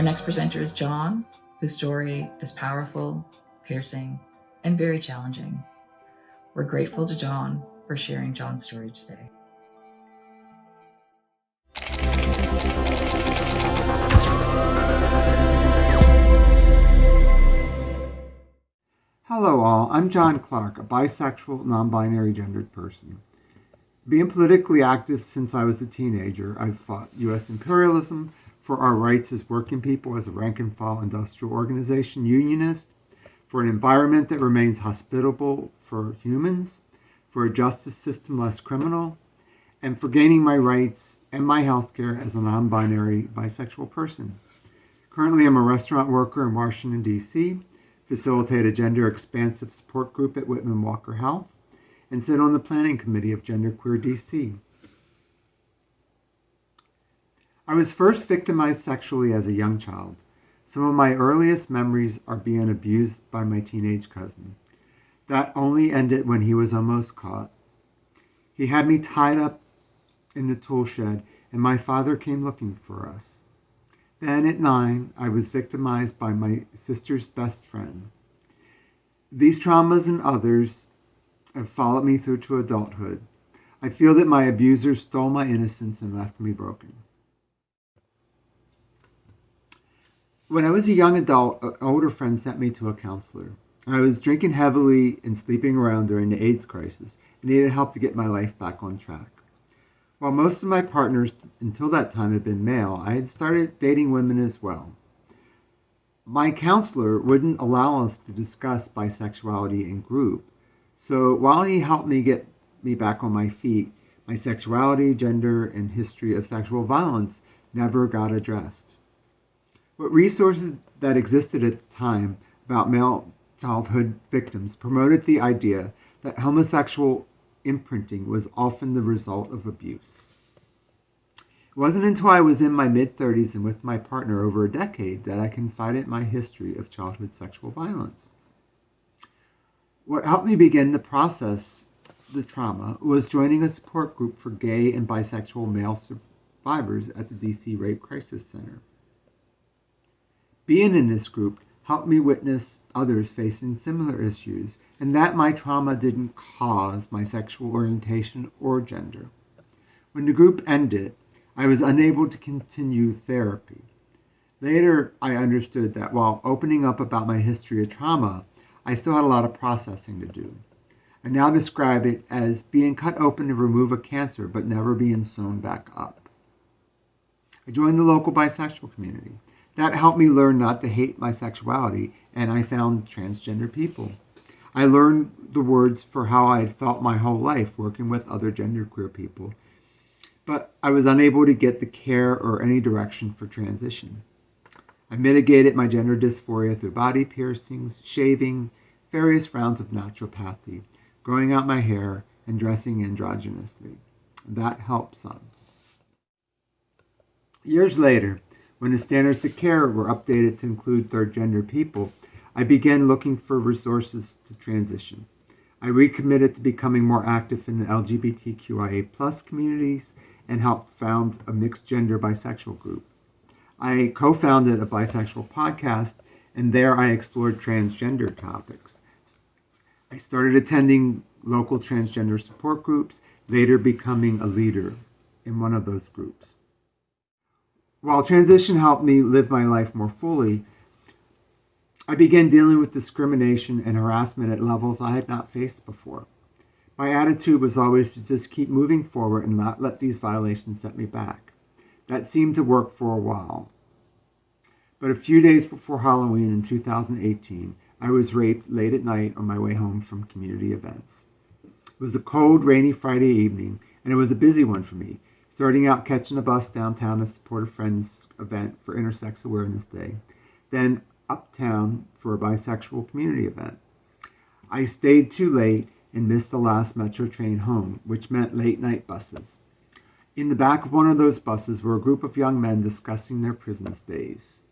next presenter is John, whose story is powerful, piercing, and very challenging. We're grateful to John for sharing John's story today. Hello all, I'm John Clark, a bisexual, non-binary gendered person. Being politically active since I was a teenager, I've fought U.S. imperialism, for our rights as working people, as a rank-and-file industrial organization unionist, for an environment that remains hospitable for humans, for a justice system less criminal, and for gaining my rights and my health care as a non-binary bisexual person. Currently, I'm a restaurant worker in Washington, D.C., facilitate a gender-expansive support group at Whitman Walker Health, and sit on the planning committee of Genderqueer D.C. I was first victimized sexually as a young child. Some of my earliest memories are being abused by my teenage cousin. That only ended when he was almost caught. He had me tied up in the tool shed, and my father came looking for us. Then at 9, I was victimized by my sister's best friend. These traumas and others have followed me through to adulthood. I feel that my abusers stole my innocence and left me broken. When I was a young adult, an older friend sent me to a counselor. I was drinking heavily and sleeping around during the AIDS crisis and needed help to get my life back on track. While most of my partners until that time had been male, I had started dating women as well. My counselor wouldn't allow us to discuss bisexuality in group, so while he helped me get me back on my feet, my sexuality, gender, and history of sexual violence never got addressed. What resources that existed at the time about male childhood victims promoted the idea that homosexual imprinting was often the result of abuse. It wasn't until I was in my mid-30s and with my partner over a decade that I confided my history of childhood sexual violence. What helped me begin to process the trauma was joining a support group for gay and bisexual male survivors at the DC Rape Crisis Center. Being in this group helped me witness others facing similar issues, and that my trauma didn't cause my sexual orientation or gender. When the group ended, I was unable to continue therapy. Later, I understood that while opening up about my history of trauma, I still had a lot of processing to do. I now describe it as being cut open to remove a cancer, but never being sewn back up. I joined the local bisexual community. That helped me learn not to hate my sexuality, and I found transgender people. I learned the words for how I had felt my whole life working with other genderqueer people, but I was unable to get the care or any direction for transition. I mitigated my gender dysphoria through body piercings, shaving, various rounds of naturopathy, growing out my hair, and dressing androgynously. That helped some. Years later, when the standards of care were updated to include third gender people, I began looking for resources to transition. I recommitted to becoming more active in the LGBTQIA+ communities and helped found a mixed gender bisexual group. I co-founded a bisexual podcast, and there I explored transgender topics. I started attending local transgender support groups, later becoming a leader in one of those groups. While transition helped me live my life more fully, I began dealing with discrimination and harassment at levels I had not faced before. My attitude was always to just keep moving forward and not let these violations set me back. That seemed to work for a while. But a few days before Halloween in 2018, I was raped late at night on my way home from community events. It was a cold, rainy Friday evening, and it was a busy one for me, starting out catching a bus downtown to support a friend's event for Intersex Awareness Day, then uptown for a bisexual community event. I stayed too late and missed the last metro train home, which meant late night buses. In the back of one of those buses were a group of young men discussing their prison stays.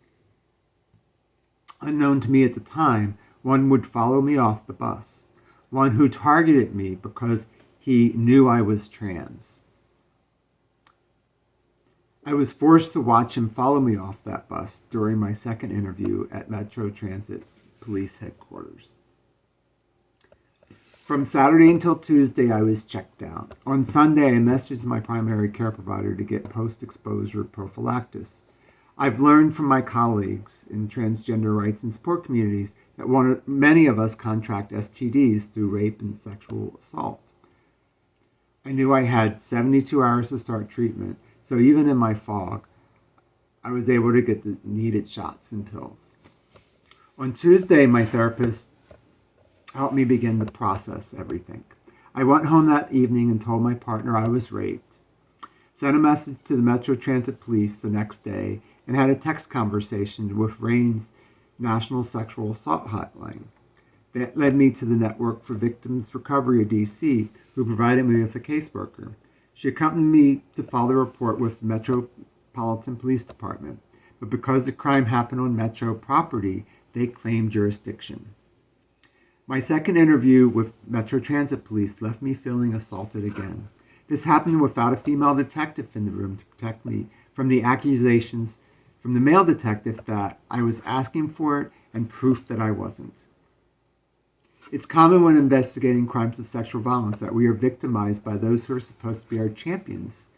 Unknown to me at the time, one would follow me off the bus, one who targeted me because he knew I was trans. I was forced to watch him follow me off that bus during my second interview at Metro Transit Police Headquarters. From Saturday until Tuesday, I was checked out. On Sunday, I messaged my primary care provider to get post-exposure prophylaxis. I've learned from my colleagues in transgender rights and support communities that many of us contract STDs through rape and sexual assault. I knew I had 72 hours to start treatment, so even in my fog, I was able to get the needed shots and pills. On Tuesday, my therapist helped me begin to process everything. I went home that evening and told my partner I was raped, sent a message to the Metro Transit Police the next day, and had a text conversation with RAIN's National Sexual Assault Hotline. That led me to the Network for Victims Recovery of DC, who provided me with a caseworker. She accompanied me to file the report with the Metropolitan Police Department, but because the crime happened on Metro property, they claimed jurisdiction. My second interview with Metro Transit Police left me feeling assaulted again. This happened without a female detective in the room to protect me from the accusations from the male detective that I was asking for it and proof that I wasn't. It's common when investigating crimes of sexual violence that we are victimized by those who are supposed to be our champions.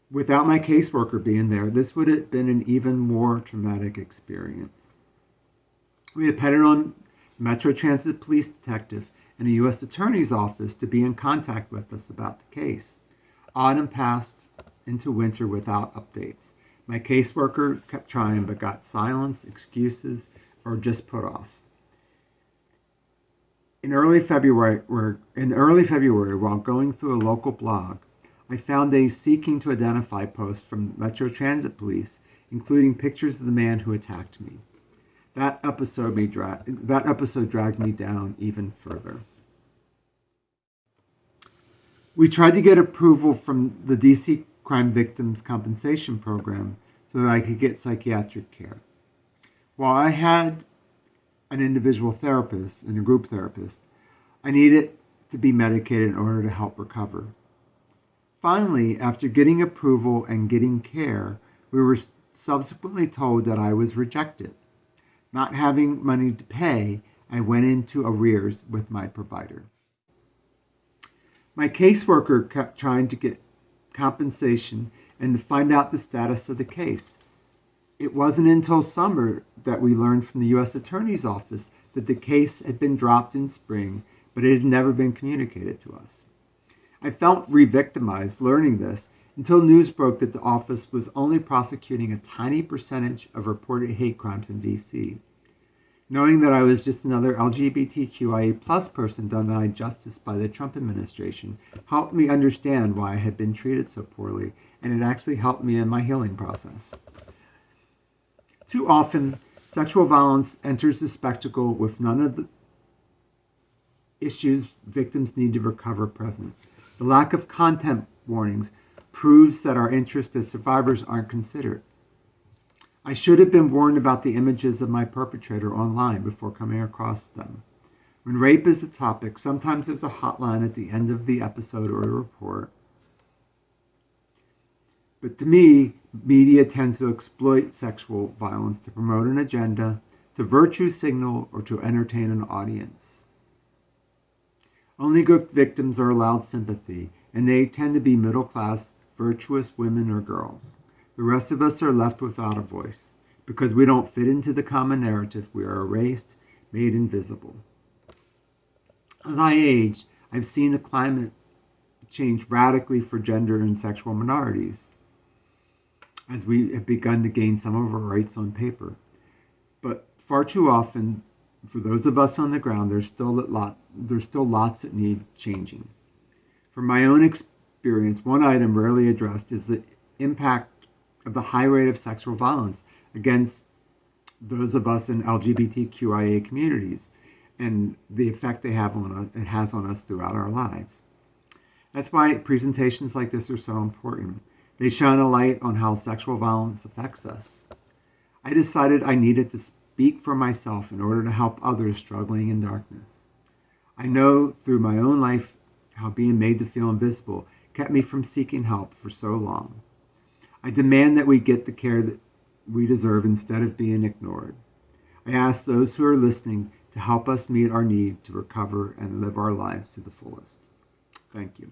Without my caseworker being there, this would have been an even more traumatic experience. We depended on Metro Transit Police Detective and the U.S. Attorney's Office to be in contact with us about the case. Autumn passed into winter without updates. My caseworker kept trying but got silence, excuses, or just put off. In early February, while going through a local blog, I found a seeking to identify post from Metro Transit Police, including pictures of the man who attacked me. That episode dragged me down even further. We tried to get approval from the DC Crime Victims Compensation Program so that I could get psychiatric care. While I had an individual therapist and a group therapist, I needed to be medicated in order to help recover. Finally, after getting approval and getting care, we were subsequently told that I was rejected. Not having money to pay, I went into arrears with my provider. My caseworker kept trying to get compensation and to find out the status of the case. It wasn't until summer that we learned from the U.S. Attorney's Office that the case had been dropped in spring, but it had never been communicated to us. I felt re-victimized learning this until news broke that the office was only prosecuting a tiny percentage of reported hate crimes in D.C. Knowing that I was just another LGBTQIA+ person denied justice by the Trump administration helped me understand why I had been treated so poorly, and it actually helped me in my healing process. Too often, sexual violence enters the spectacle with none of the issues victims need to recover present. The lack of content warnings proves that our interests as survivors aren't considered. I should have been warned about the images of my perpetrator online before coming across them. When rape is the topic, sometimes there's a hotline at the end of the episode or a report. But to me, media tends to exploit sexual violence to promote an agenda, to virtue signal, or to entertain an audience. Only good victims are allowed sympathy, and they tend to be middle-class, virtuous women or girls. The rest of us are left without a voice. Because we don't fit into the common narrative, we are erased, made invisible. As I age, I've seen the climate change radically for gender and sexual minorities, as we have begun to gain some of our rights on paper. But far too often, for those of us on the ground, there's still lots that need changing. From my own experience, one item rarely addressed is the impact of the high rate of sexual violence against those of us in LGBTQIA communities and the effect it has on us throughout our lives. That's why presentations like this are so important. They shine a light on how sexual violence affects us. I decided I needed to speak for myself in order to help others struggling in darkness. I know through my own life how being made to feel invisible kept me from seeking help for so long. I demand that we get the care that we deserve instead of being ignored. I ask those who are listening to help us meet our need to recover and live our lives to the fullest. Thank you.